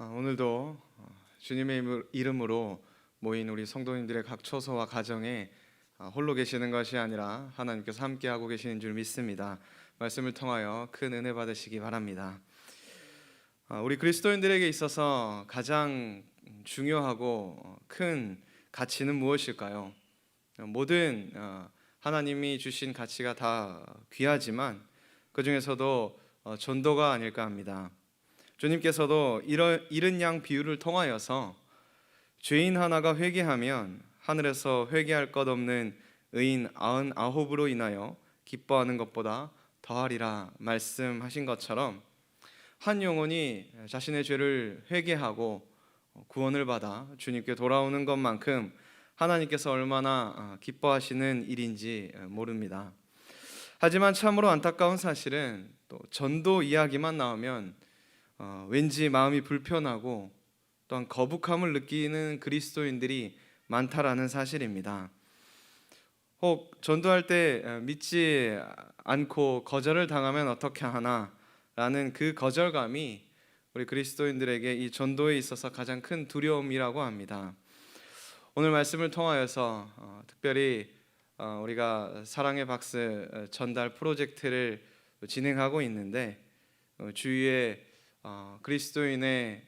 오늘도 주님의 이름으로 모인 우리 성도님들의 각 처소와 가정에 홀로 계시는 것이 아니라 하나님께서 함께하고 계시는 줄 믿습니다. 말씀을 통하여 큰 은혜 받으시기 바랍니다. 우리 그리스도인들에게 있어서 가장 중요하고 큰 가치는 무엇일까요? 모든 하나님이 주신 가치가 다 귀하지만 그 중에서도 전도가 아닐까 합니다. 주님께서도 잃은 양 비유를 통하여서 죄인 하나가 회개하면 하늘에서 회개할 것 없는 의인 99으로 인하여 기뻐하는 것보다 더하리라 말씀하신 것처럼 한 영혼이 자신의 죄를 회개하고 구원을 받아 주님께 돌아오는 것만큼 하나님께서 얼마나 기뻐하시는 일인지 모릅니다. 하지만 참으로 안타까운 사실은 또 전도 이야기만 나오면 왠지 마음이 불편하고 또한 거북함을 느끼는 그리스도인들이 많다라는 사실입니다. 혹 전도할 때 믿지 않고 거절을 당하면 어떻게 하나라는 그 거절감이 우리 그리스도인들에게 이 전도에 있어서 가장 큰 두려움이라고 합니다. 오늘 말씀을 통하여서 특별히 우리가 사랑의 박스 전달 프로젝트를 진행하고 있는데 주위에 그리스도인의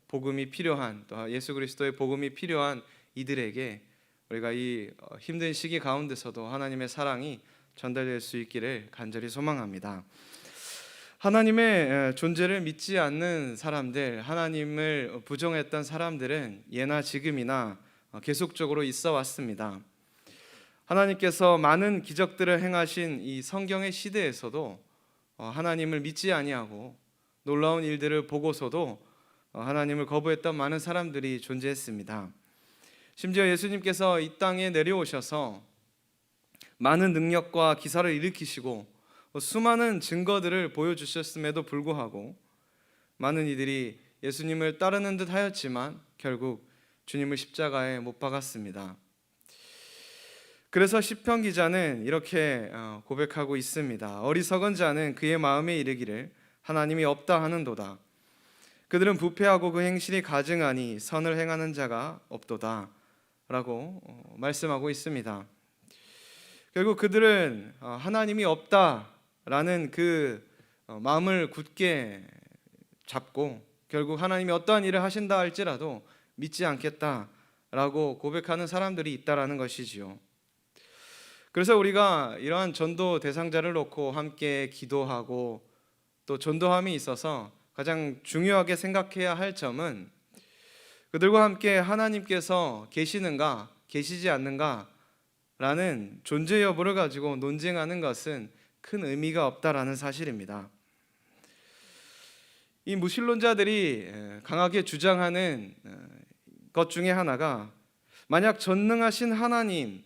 복음이 필요한, 또 예수 그리스도의 복음이 필요한 이들에게 우리가 이 힘든 시기 가운데서도 하나님의 사랑이 전달될 수 있기를 간절히 소망합니다. 하나님의 존재를 믿지 않는 사람들, 하나님을 부정했던 사람들은 예나 지금이나 계속적으로 있어 왔습니다. 하나님께서 많은 기적들을 행하신 이 성경의 시대에서도 하나님을 믿지 아니하고 놀라운 일들을 보고서도 하나님을 거부했던 많은 사람들이 존재했습니다. 심지어 예수님께서 이 땅에 내려오셔서 많은 능력과 기사를 일으키시고 수많은 증거들을 보여주셨음에도 불구하고 많은 이들이 예수님을 따르는 듯 하였지만 결국 주님을 십자가에 못 박았습니다. 그래서 시편 기자는 이렇게 고백하고 있습니다. 어리석은 자는 그의 마음에 이르기를 하나님이 없다 하는도다. 그들은 부패하고 그 행실이 가증하니 선을 행하는 자가 없도다 라고 말씀하고 있습니다. 결국 그들은 하나님이 없다라는 그 마음을 굳게 잡고 결국 하나님이 어떠한 일을 하신다 할지라도 믿지 않겠다라고 고백하는 사람들이 있다라는 것이지요. 그래서 우리가 이러한 전도 대상자를 놓고 함께 기도하고 또 전도함이 있어서 가장 중요하게 생각해야 할 점은 그들과 함께 하나님께서 계시는가 계시지 않는가 라는 존재 여부를 가지고 논쟁하는 것은 큰 의미가 없다라는 사실입니다. 이 무신론자들이 강하게 주장하는 것 중에 하나가 만약 전능하신 하나님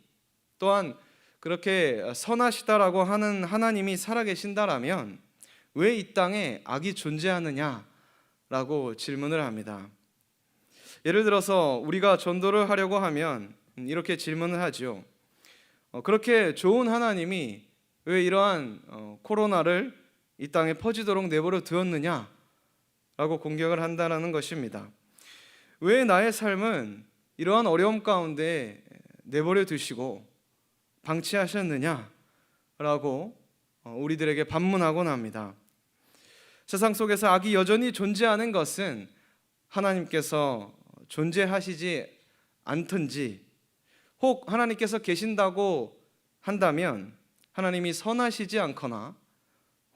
또한 그렇게 선하시다라고 하는 하나님이 살아계신다라면 왜 이 땅에 악이 존재하느냐라고 질문을 합니다. 예를 들어서 우리가 전도를 하려고 하면 이렇게 질문을 하죠. 그렇게 좋은 하나님이 왜 이러한 코로나를 이 땅에 퍼지도록 내버려 두었느냐라고 공격을 한다는 것입니다. 왜 나의 삶은 이러한 어려움 가운데 내버려 두시고 방치하셨느냐라고 우리들에게 반문하곤 합니다. 세상 속에서 악이 여전히 존재하는 것은 하나님께서 존재하시지 않든지 혹 하나님께서 계신다고 한다면 하나님이 선하시지 않거나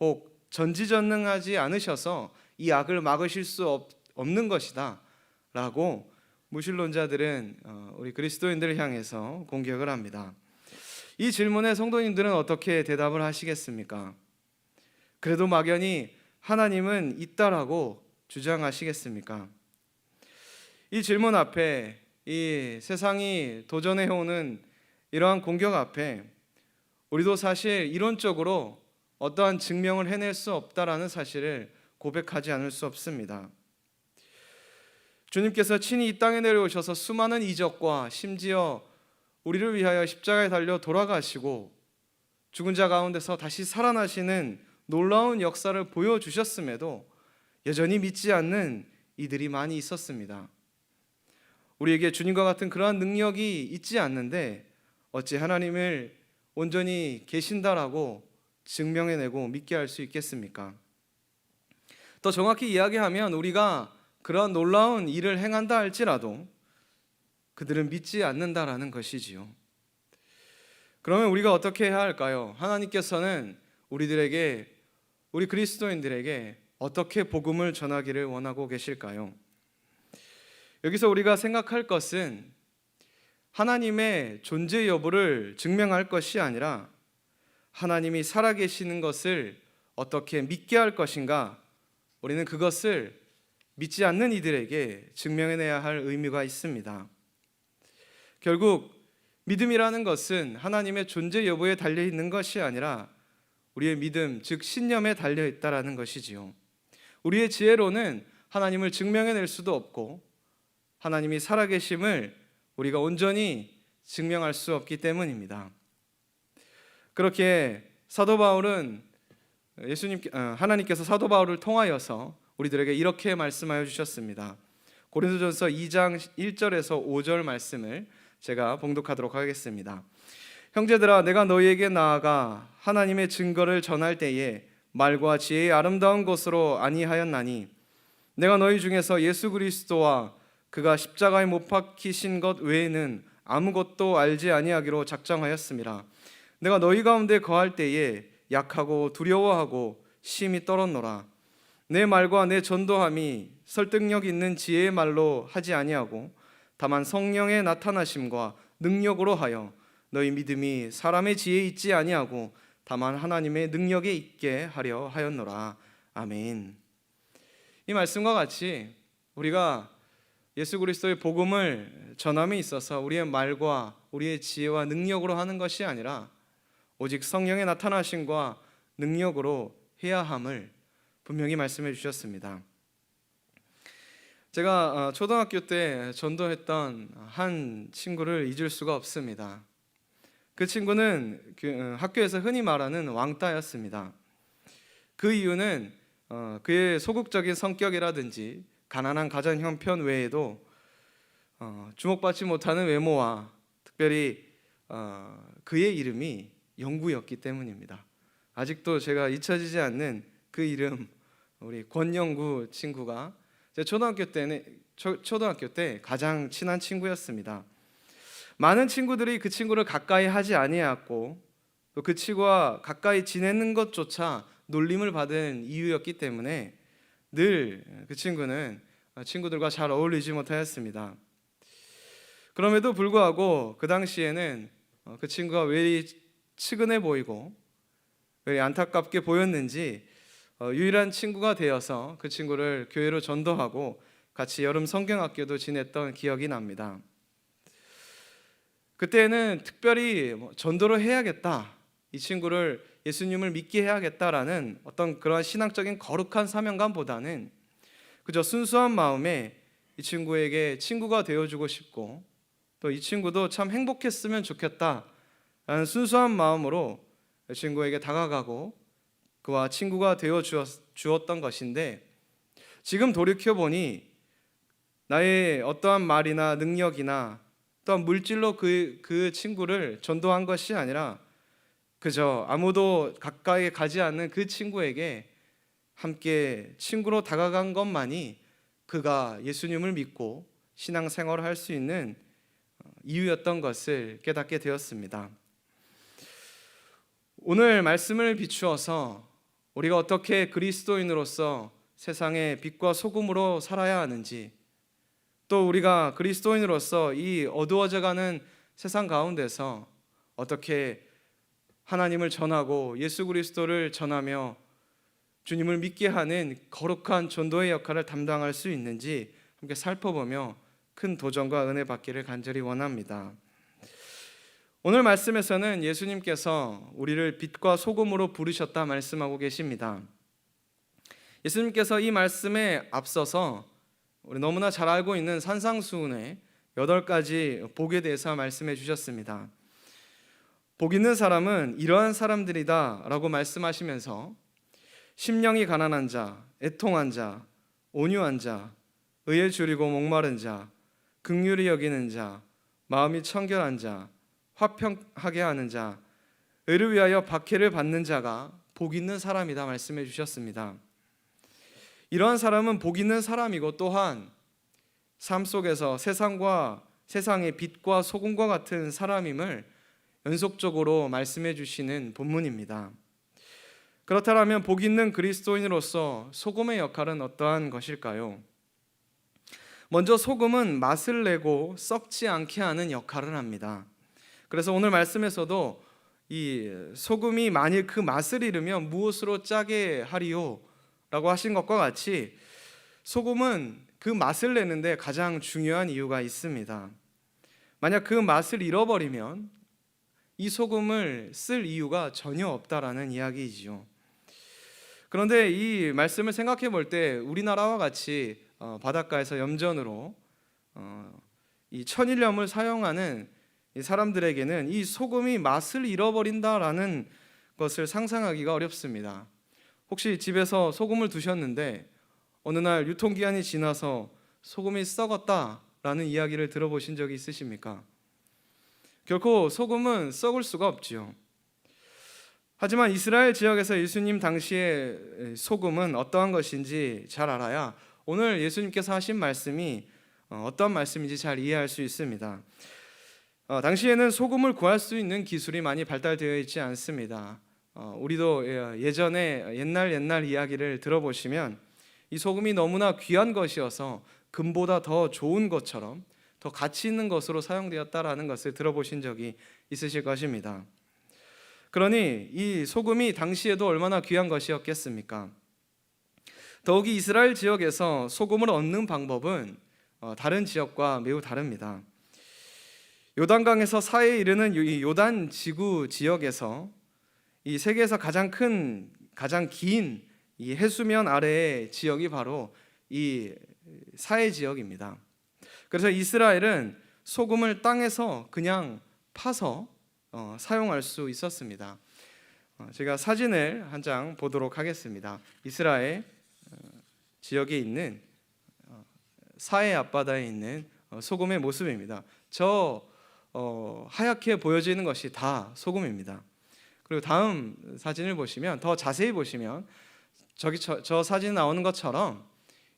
혹 전지전능하지 않으셔서 이 악을 막으실 수 없는 것이다 라고 무신론자들은 우리 그리스도인들을 향해서 공격을 합니다. 이 질문에 성도님들은 어떻게 대답을 하시겠습니까? 그래도 막연히 하나님은 있다라고 주장하시겠습니까? 이 질문 앞에 이 세상이 도전해오는 이러한 공격 앞에 우리도 사실 이론적으로 어떠한 증명을 해낼 수 없다라는 사실을 고백하지 않을 수 없습니다. 주님께서 친히 이 땅에 내려오셔서 수많은 이적과 심지어 우리를 위하여 십자가에 달려 돌아가시고 죽은 자 가운데서 다시 살아나시는 놀라운 역사를 보여주셨음에도 여전히 믿지 않는 이들이 많이 있었습니다. 우리에게 주님과 같은 그러한 능력이 있지 않는데 어찌 하나님을 온전히 계신다라고 증명해내고 믿게 할 수 있겠습니까? 더 정확히 이야기하면 우리가 그러한 놀라운 일을 행한다 할지라도 그들은 믿지 않는다라는 것이지요. 그러면 우리가 어떻게 해야 할까요? 하나님께서는 우리 그리스도인들에게 어떻게 복음을 전하기를 원하고 계실까요? 여기서 우리가 생각할 것은 하나님의 존재 여부를 증명할 것이 아니라 하나님이 살아계시는 것을 어떻게 믿게 할 것인가, 우리는 그것을 믿지 않는 이들에게 증명해내야 할 의무가 있습니다. 결국 믿음이라는 것은 하나님의 존재 여부에 달려있는 것이 아니라 우리의 믿음, 즉 신념에 달려있다라는 것이지요. 우리의 지혜로는 하나님을 증명해낼 수도 없고 하나님이 살아계심을 우리가 온전히 증명할 수 없기 때문입니다. 그렇게 사도 바울은 하나님께서 사도 바울을 통하여서 우리들에게 이렇게 말씀하여 주셨습니다. 고린도전서 2장 1절에서 5절 말씀을 제가 봉독하도록 하겠습니다. 형제들아, 내가 너희에게 나아가 하나님의 증거를 전할 때에 말과 지혜의 아름다운 것으로 아니하였나니 내가 너희 중에서 예수 그리스도와 그가 십자가에 못 박히신 것 외에는 아무것도 알지 아니하기로 작정하였음이라. 내가 너희 가운데 거할 때에 약하고 두려워하고 심히 떨었노라. 내 말과 내 전도함이 설득력 있는 지혜의 말로 하지 아니하고 다만 성령의 나타나심과 능력으로 하여 너희 믿음이 사람의 지혜에 있지 아니하고 다만 하나님의 능력에 있게 하려 하였노라. 아멘. 이 말씀과 같이 우리가 예수 그리스도의 복음을 전함에 있어서 우리의 말과 우리의 지혜와 능력으로 하는 것이 아니라 오직 성령의 나타나심과 능력으로 해야 함을 분명히 말씀해 주셨습니다. 제가 초등학교 때 전도했던 한 친구를 잊을 수가 없습니다. 그 친구는 학교에서 흔히 말하는 왕따였습니다. 그 이유는 그의 소극적인 성격이라든지 가난한 가정 형편 외에도 주목받지 못하는 외모와 특별히 그의 이름이 영구였기 때문입니다. 아직도 제가 잊혀지지 않는 그 이름, 우리 권영구 친구가 제 초등학교 때 가장 친한 친구였습니다. 많은 친구들이 그 친구를 가까이 하지 아니하였고 또 그 친구와 가까이 지내는 것조차 놀림을 받은 이유였기 때문에 늘 그 친구는 친구들과 잘 어울리지 못하였습니다. 그럼에도 불구하고 그 당시에는 그 친구가 왜 측은해 보이고 왜 안타깝게 보였는지 유일한 친구가 되어서 그 친구를 교회로 전도하고 같이 여름 성경학교도 지냈던 기억이 납니다. 그때는 특별히 전도를 해야겠다, 이 친구를 예수님을 믿게 해야겠다라는 어떤 그런 신앙적인 거룩한 사명감보다는 그저 순수한 마음에 이 친구에게 친구가 되어주고 싶고 또 이 친구도 참 행복했으면 좋겠다라는 순수한 마음으로 이 친구에게 다가가고 그와 친구가 되어 주었던 것인데, 지금 돌이켜보니 나의 어떠한 말이나 능력이나 또한 물질로 그 친구를 전도한 것이 아니라 그저 아무도 가까이 가지 않는 그 친구에게 함께 친구로 다가간 것만이 그가 예수님을 믿고 신앙생활을 할 수 있는 이유였던 것을 깨닫게 되었습니다. 오늘 말씀을 비추어서 우리가 어떻게 그리스도인으로서 세상의 빛과 소금으로 살아야 하는지, 또 우리가 그리스도인으로서 이 어두워져가는 세상 가운데서 어떻게 하나님을 전하고 예수 그리스도를 전하며 주님을 믿게 하는 거룩한 전도의 역할을 담당할 수 있는지 함께 살펴보며 큰 도전과 은혜 받기를 간절히 원합니다. 오늘 말씀에서는 예수님께서 우리를 빛과 소금으로 부르셨다 말씀하고 계십니다. 예수님께서 이 말씀에 앞서서 우리 너무나 잘 알고 있는 산상수훈의 8가지 복에 대해서 말씀해 주셨습니다. 복 있는 사람은 이러한 사람들이다 라고 말씀하시면서 심령이 가난한 자, 애통한 자, 온유한 자, 의에 줄이고 목마른 자, 긍휼히 여기는 자, 마음이 청결한 자, 화평하게 하는 자, 의를 위하여 박해를 받는 자가 복 있는 사람이다 말씀해 주셨습니다. 이러한 사람은 복 있는 사람이고 또한 삶 속에서 세상의 빛과 소금과 같은 사람임을 연속적으로 말씀해 주시는 본문입니다. 그렇다면 복 있는 그리스도인으로서 소금의 역할은 어떠한 것일까요? 먼저 소금은 맛을 내고 썩지 않게 하는 역할을 합니다. 그래서 오늘 말씀에서도 이 소금이 만일 그 맛을 잃으면 무엇으로 짜게 하리요? 라고 하신 것과 같이 소금은 그 맛을 내는데 가장 중요한 이유가 있습니다. 만약 그 맛을 잃어버리면 이 소금을 쓸 이유가 전혀 없다라는 이야기이지요. 그런데 이 말씀을 생각해 볼 때 우리나라와 같이 바닷가에서 염전으로 이 천일염을 사용하는 이 사람들에게는 이 소금이 맛을 잃어버린다라는 것을 상상하기가 어렵습니다. 혹시 집에서 소금을 두셨는데 어느 날 유통기한이 지나서 소금이 썩었다라는 이야기를 들어보신 적이 있으십니까? 결코 소금은 썩을 수가 없지요. 하지만 이스라엘 지역에서 예수님 당시의 소금은 어떠한 것인지 잘 알아야 오늘 예수님께서 하신 말씀이 어떤 말씀인지 잘 이해할 수 있습니다. 당시에는 소금을 구할 수 있는 기술이 많이 발달되어 있지 않습니다. 우리도 예전에 옛날 이야기를 들어보시면 이 소금이 너무나 귀한 것이어서 금보다 더 좋은 것처럼 더 가치 있는 것으로 사용되었다라는 것을 들어보신 적이 있으실 것입니다. 그러니 이 소금이 당시에도 얼마나 귀한 것이었겠습니까? 더욱이 이스라엘 지역에서 소금을 얻는 방법은 다른 지역과 매우 다릅니다. 요단강에서 사해에 이르는 이 요단 지구 지역에서 이 세계에서 가장 긴 이 해수면 아래의 지역이 바로 이 사해 지역입니다. 그래서 이스라엘은 소금을 땅에서 그냥 파서 사용할 수 있었습니다. 제가 사진을 한 장 보도록 하겠습니다. 이스라엘 지역에 있는 사해 앞바다에 있는 소금의 모습입니다. 하얗게 보여지는 것이 다 소금입니다. 그리고 다음 사진을 보시면 더 자세히 보시면 저 사진 나오는 것처럼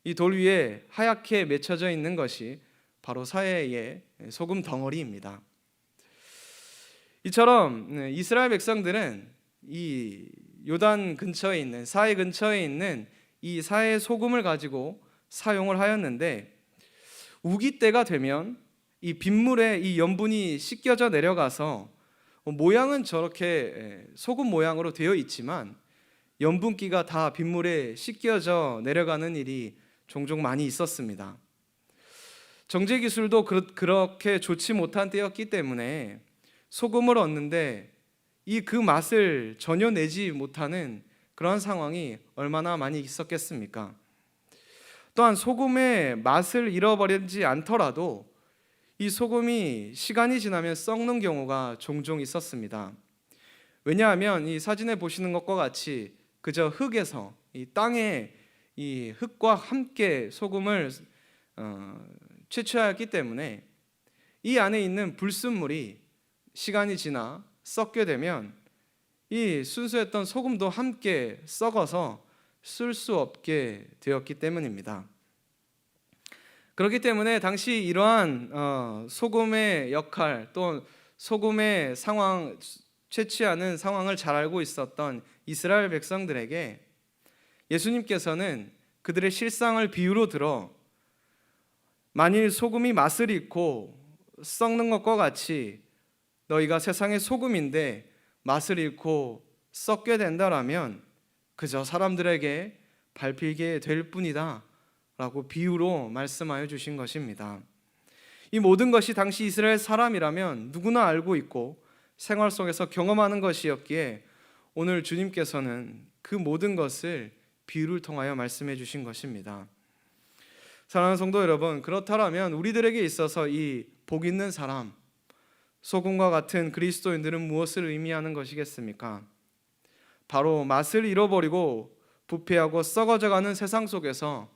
이 돌 위에 하얗게 맺혀져 있는 것이 바로 사해의 소금 덩어리입니다. 이처럼 이스라엘 백성들은 이 요단 근처에 있는 사해 근처에 있는 이 사해 소금을 가지고 사용을 하였는데 우기 때가 되면 이 빗물에 이 염분이 씻겨져 내려가서 모양은 저렇게 소금 모양으로 되어 있지만 염분기가 다 빗물에 씻겨져 내려가는 일이 종종 많이 있었습니다. 정제 기술도 그렇게 좋지 못한 때였기 때문에 소금을 얻는데 그 맛을 전혀 내지 못하는 그런 상황이 얼마나 많이 있었겠습니까? 또한 소금의 맛을 잃어버리지 않더라도 이 소금이 시간이 지나면 썩는 경우가 종종 있었습니다. 왜냐하면 이 사진에 보시는 것과 같이 그저 흙에서 이 땅에 이 흙과 함께 소금을 채취하였기 때문에 이 안에 있는 불순물이 시간이 지나 썩게 되면 이 순수했던 소금도 함께 썩어서 쓸 수 없게 되었기 때문입니다. 그렇기 때문에 당시 이러한 소금의 역할 또 소금의 상황 채취하는 상황을 잘 알고 있었던 이스라엘 백성들에게 예수님께서는 그들의 실상을 비유로 들어 만일 소금이 맛을 잃고 썩는 것과 같이 너희가 세상의 소금인데 맛을 잃고 썩게 된다라면 그저 사람들에게 밟히게 될 뿐이다 라고 비유로 말씀하여 주신 것입니다. 이 모든 것이 당시 이스라엘 사람이라면 누구나 알고 있고 생활 속에서 경험하는 것이었기에 오늘 주님께서는 그 모든 것을 비유를 통하여 말씀해 주신 것입니다. 사랑하는 성도 여러분, 그렇다면 우리들에게 있어서 이 복 있는 사람, 소금과 같은 그리스도인들은 무엇을 의미하는 것이겠습니까? 바로 맛을 잃어버리고 부패하고 썩어져가는 세상 속에서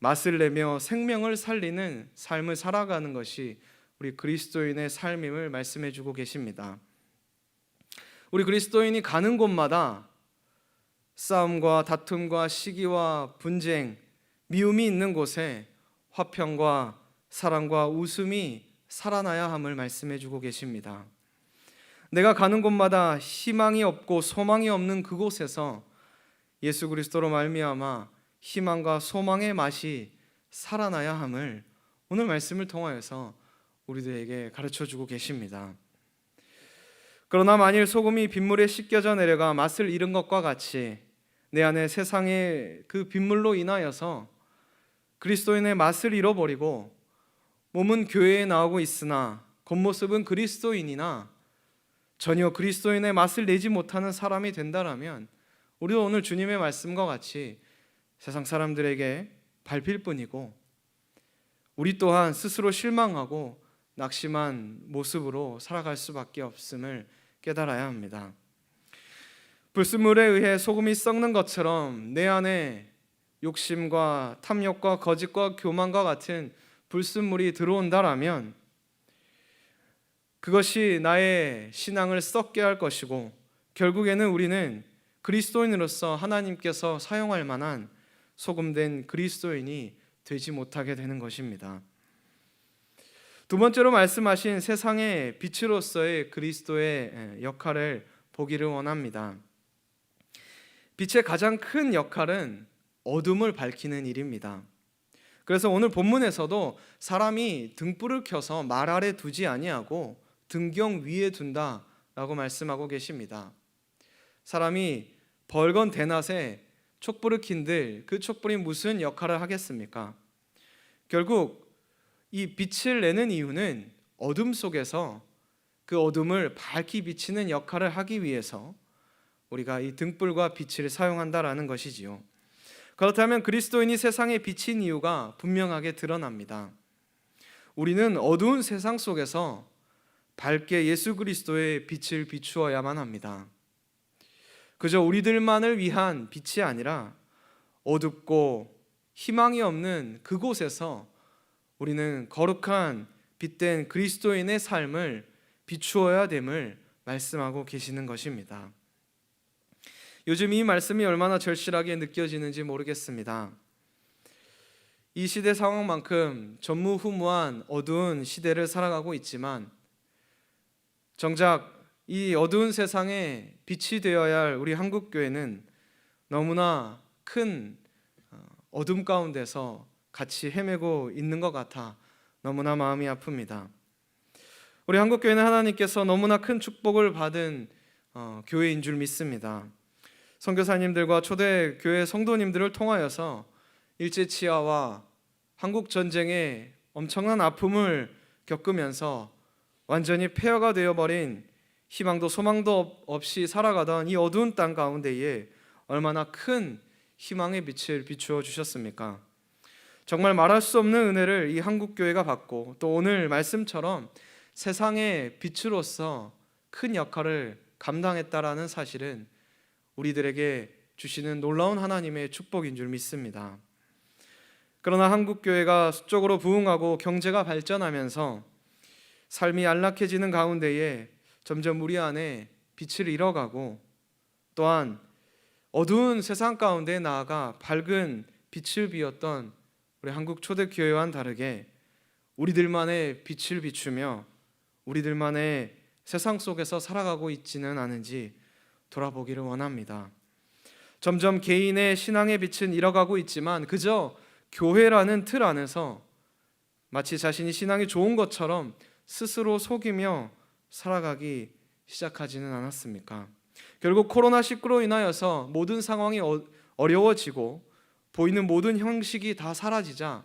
맛을 내며 생명을 살리는 삶을 살아가는 것이 우리 그리스도인의 삶임을 말씀해 주고 계십니다. 우리 그리스도인이 가는 곳마다 싸움과 다툼과 시기와 분쟁, 미움이 있는 곳에 화평과 사랑과 웃음이 살아나야 함을 말씀해 주고 계십니다. 내가 가는 곳마다 희망이 없고 소망이 없는 그곳에서 예수 그리스도로 말미암아 희망과 소망의 맛이 살아나야 함을 오늘 말씀을 통하여서 우리들에게 가르쳐 주고 계십니다. 그러나 만일 소금이 빗물에 씻겨져 내려가 맛을 잃은 것과 같이 내 안에 세상의 그 빗물로 인하여서 그리스도인의 맛을 잃어버리고 몸은 교회에 나오고 있으나 겉모습은 그리스도인이나 전혀 그리스도인의 맛을 내지 못하는 사람이 된다라면 우리도 오늘 주님의 말씀과 같이 세상 사람들에게 밟힐 뿐이고 우리 또한 스스로 실망하고 낙심한 모습으로 살아갈 수밖에 없음을 깨달아야 합니다. 불순물에 의해 소금이 썩는 것처럼 내 안에 욕심과 탐욕과 거짓과 교만과 같은 불순물이 들어온다라면 그것이 나의 신앙을 썩게 할 것이고 결국에는 우리는 그리스도인으로서 하나님께서 사용할 만한 소금된 그리스도인이 되지 못하게 되는 것입니다. 두 번째로 말씀하신 세상의 빛으로서의 그리스도의 역할을 보기를 원합니다. 빛의 가장 큰 역할은 어둠을 밝히는 일입니다. 그래서 오늘 본문에서도 사람이 등불을 켜서 말 아래 두지 아니하고 등경 위에 둔다라고 말씀하고 계십니다. 사람이 벌건 대낮에 촛불을 킨들 그 촛불이 무슨 역할을 하겠습니까? 결국 이 빛을 내는 이유는 어둠 속에서 그 어둠을 밝히 비치는 역할을 하기 위해서 우리가 이 등불과 빛을 사용한다라는 것이지요. 그렇다면 그리스도인이 세상에 비친 이유가 분명하게 드러납니다. 우리는 어두운 세상 속에서 밝게 예수 그리스도의 빛을 비추어야만 합니다. 그저 우리들만을 위한 빛이 아니라 어둡고 희망이 없는 그곳에서 우리는 거룩한 빛된 그리스도인의 삶을 비추어야 됨을 말씀하고 계시는 것입니다. 요즘 이 말씀이 얼마나 절실하게 느껴지는지 모르겠습니다. 이 시대 상황만큼 전무후무한 어두운 시대를 살아가고 있지만 정작 이 어두운 세상에 빛이 되어야 할 우리 한국교회는 너무나 큰 어둠 가운데서 같이 헤매고 있는 것 같아 너무나 마음이 아픕니다. 우리 한국교회는 하나님께서 너무나 큰 축복을 받은 교회인 줄 믿습니다. 선교사님들과 초대교회 성도님들을 통하여서 일제치하와 한국전쟁의 엄청난 아픔을 겪으면서 완전히 폐허가 되어버린 희망도 소망도 없이 살아가던 이 어두운 땅 가운데에 얼마나 큰 희망의 빛을 비추어 주셨습니까? 정말 말할 수 없는 은혜를 이 한국교회가 받고 또 오늘 말씀처럼 세상의 빛으로서 큰 역할을 감당했다라는 사실은 우리들에게 주시는 놀라운 하나님의 축복인 줄 믿습니다. 그러나 한국교회가 수적으로 부흥하고 경제가 발전하면서 삶이 안락해지는 가운데에 점점 우리 안에 빛을 잃어가고 또한 어두운 세상 가운데 나아가 밝은 빛을 비었던 우리 한국 초대교회와는 다르게 우리들만의 빛을 비추며 우리들만의 세상 속에서 살아가고 있지는 않은지 돌아보기를 원합니다. 점점 개인의 신앙의 빛은 잃어가고 있지만 그저 교회라는 틀 안에서 마치 자신이 신앙이 좋은 것처럼 스스로 속이며 살아가기 시작하지는 않았습니까? 결국 코로나19로 인하여서 모든 상황이 어려워지고 보이는 모든 형식이 다 사라지자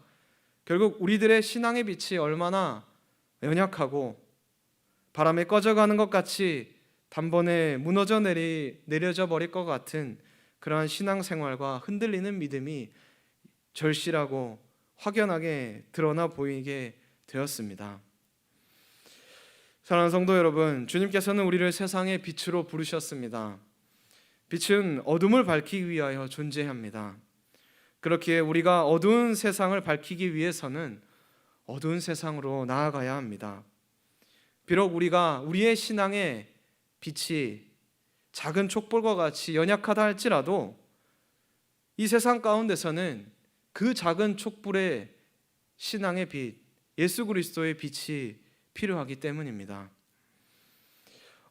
결국 우리들의 신앙의 빛이 얼마나 연약하고 바람에 꺼져가는 것 같이 단번에 무너져 내려져 버릴 것 같은 그러한 신앙생활과 흔들리는 믿음이 절실하고 확연하게 드러나 보이게 되었습니다. 사랑하는 성도 여러분, 주님께서는 우리를 세상의 빛으로 부르셨습니다. 빛은 어둠을 밝히기 위하여 존재합니다. 그렇기에 우리가 어두운 세상을 밝히기 위해서는 어두운 세상으로 나아가야 합니다. 비록 우리가 우리의 신앙의 빛이 작은 촛불과 같이 연약하다 할지라도 이 세상 가운데서는 그 작은 촛불의 신앙의 빛, 예수 그리스도의 빛이 필요하기 때문입니다.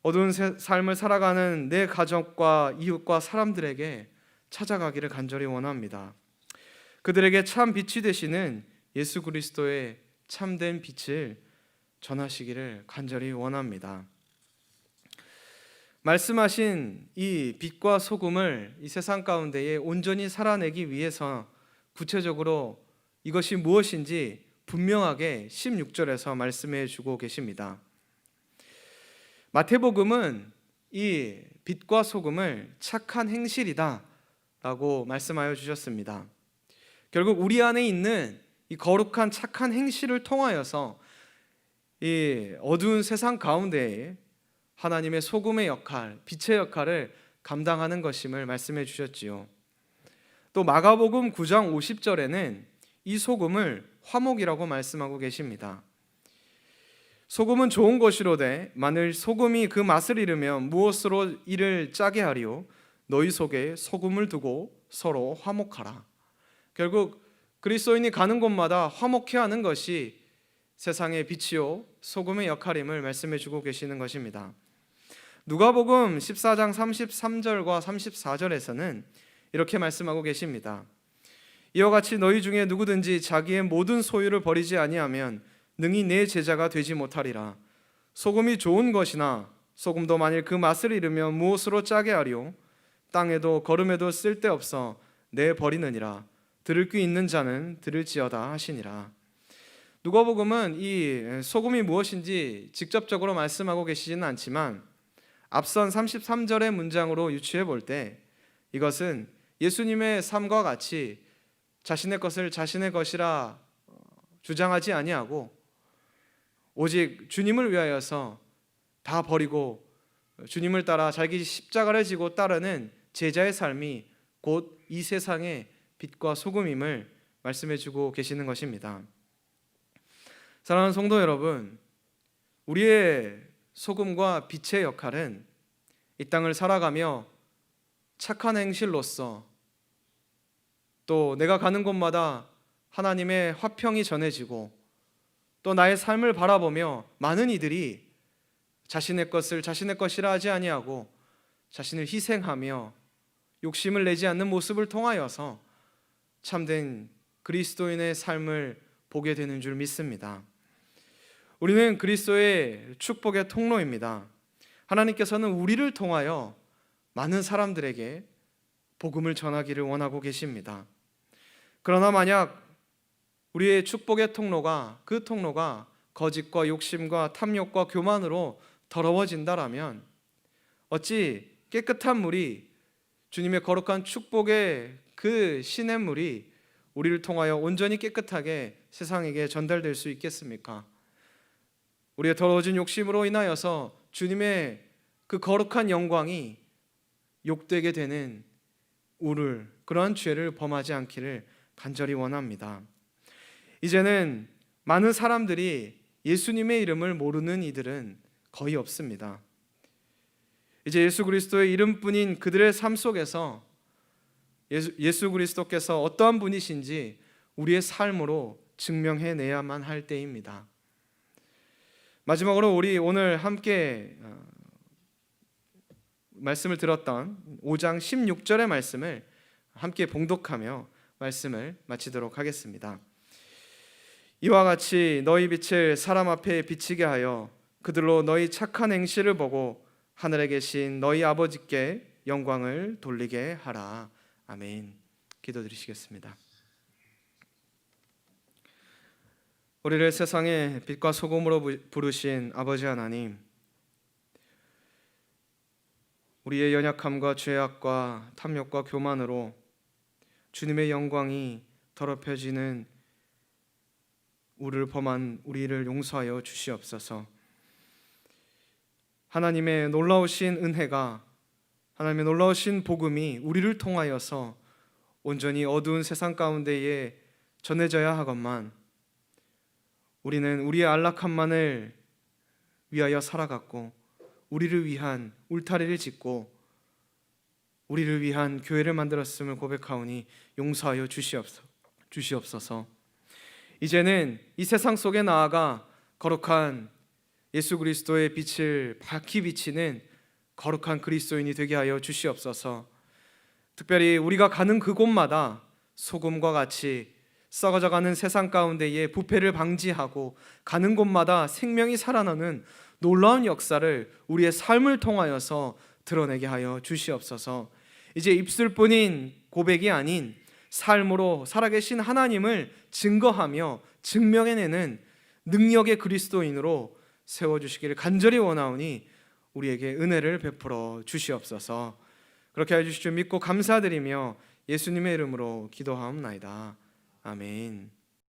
어두운 삶을 살아가는 내 가족과 이웃과 사람들에게 찾아가기를 간절히 원합니다. 그들에게 참 빛이 되시는 예수 그리스도의 참된 빛을 전하시기를 간절히 원합니다. 말씀하신 이 빛과 소금을 이 세상 가운데에 온전히 살아내기 위해서 구체적으로 이것이 무엇인지 분명하게 16절에서 말씀해 주고 계십니다. 마태복음은 이 빛과 소금을 착한 행실이다 라고 말씀하여 주셨습니다. 결국 우리 안에 있는 이 거룩한 착한 행실을 통하여서 이 어두운 세상 가운데에 하나님의 소금의 역할, 빛의 역할을 감당하는 것임을 말씀해 주셨지요. 또 마가복음 9장 50절에는 이 소금을 화목이라고 말씀하고 계십니다. 소금은 좋은 것이로되 만일 소금이 그 맛을 잃으면 무엇으로 이를 짜게 하리요? 너희 속에 소금을 두고 서로 화목하라. 결국 그리스도인이 가는 곳마다 화목해야 하는 것이 세상의 빛이요 소금의 역할임을 말씀해 주고 계시는 것입니다. 누가복음 14장 33절과 34절에서는 이렇게 말씀하고 계십니다. 이와 같이 너희 중에 누구든지 자기의 모든 소유를 버리지 아니하면 능히 내 제자가 되지 못하리라. 소금이 좋은 것이나 소금도 만일 그 맛을 잃으면 무엇으로 짜게 하리요? 땅에도 거름에도 쓸데없어 내 버리느니라. 들을 귀 있는 자는 들을지어다 하시니라. 누가복음은 이 소금이 무엇인지 직접적으로 말씀하고 계시지는 않지만 앞선 33절의 문장으로 유추해 볼 때 이것은 예수님의 삶과 같이 자신의 것을 자신의 것이라 주장하지 아니하고 오직 주님을 위하여서 다 버리고 주님을 따라 자기 십자가를 지고 따르는 제자의 삶이 곧 이 세상의 빛과 소금임을 말씀해 주고 계시는 것입니다. 사랑하는 성도 여러분, 우리의 소금과 빛의 역할은 이 땅을 살아가며 착한 행실로서 또 내가 가는 곳마다 하나님의 화평이 전해지고 또 나의 삶을 바라보며 많은 이들이 자신의 것을 자신의 것이라 하지 아니하고 자신을 희생하며 욕심을 내지 않는 모습을 통하여서 참된 그리스도인의 삶을 보게 되는 줄 믿습니다. 우리는 그리스도의 축복의 통로입니다. 하나님께서는 우리를 통하여 많은 사람들에게 복음을 전하기를 원하고 계십니다. 그러나 만약 우리의 축복의 통로가 그 통로가 거짓과 욕심과 탐욕과 교만으로 더러워진다라면 어찌 깨끗한 물이 주님의 거룩한 축복의 그 시냇물이 우리를 통하여 온전히 깨끗하게 세상에게 전달될 수 있겠습니까? 우리의 더러워진 욕심으로 인하여서 주님의 그 거룩한 영광이 욕되게 되는 그러한 죄를 범하지 않기를 간절히 원합니다. 이제는 많은 사람들이 예수님의 이름을 모르는 이들은 거의 없습니다. 이제 예수 그리스도의 이름뿐인 그들의 삶 속에서 예수 그리스도께서 어떠한 분이신지 우리의 삶으로 증명해내야만 할 때입니다. 마지막으로 우리 오늘 함께 말씀을 들었던 5장 16절의 말씀을 함께 봉독하며 말씀을 마치도록 하겠습니다. 이와 같이 너희 빛을 사람 앞에 비치게 하여 그들로 너희 착한 행실을 보고 하늘에 계신 너희 아버지께 영광을 돌리게 하라. 아멘. 기도드리시겠습니다. 우리를 세상의 빛과 소금으로 부르신 아버지 하나님, 우리의 연약함과 죄악과 탐욕과 교만으로 주님의 영광이 더럽혀지는 우리를 범한 우리를 용서하여 주시옵소서. 하나님의 놀라우신 은혜가, 하나님의 놀라우신 복음이 우리를 통하여서 온전히 어두운 세상 가운데에 전해져야 하건만 우리는 우리의 안락함만을 위하여 살아갔고 우리를 위한 울타리를 짓고 우리를 위한 교회를 만들었음을 고백하오니 용서하여 주시옵소서. 이제는 이 세상 속에 나아가 거룩한 예수 그리스도의 빛을 밝히 비치는 거룩한 그리스도인이 되게 하여 주시옵소서. 특별히 우리가 가는 그곳마다 소금과 같이 썩어져가는 세상 가운데에 부패를 방지하고 가는 곳마다 생명이 살아나는 놀라운 역사를 우리의 삶을 통하여서 드러내게 하여 주시옵소서. 이제 입술뿐인 고백이 아닌 삶으로 살아계신 하나님을 증거하며 증명해내는 능력의 그리스도인으로 세워주시기를 간절히 원하오니 우리에게 은혜를 베풀어 주시옵소서. 그렇게 해주실 줄 믿고 감사드리며 예수님의 이름으로 기도하옵나이다. 아멘.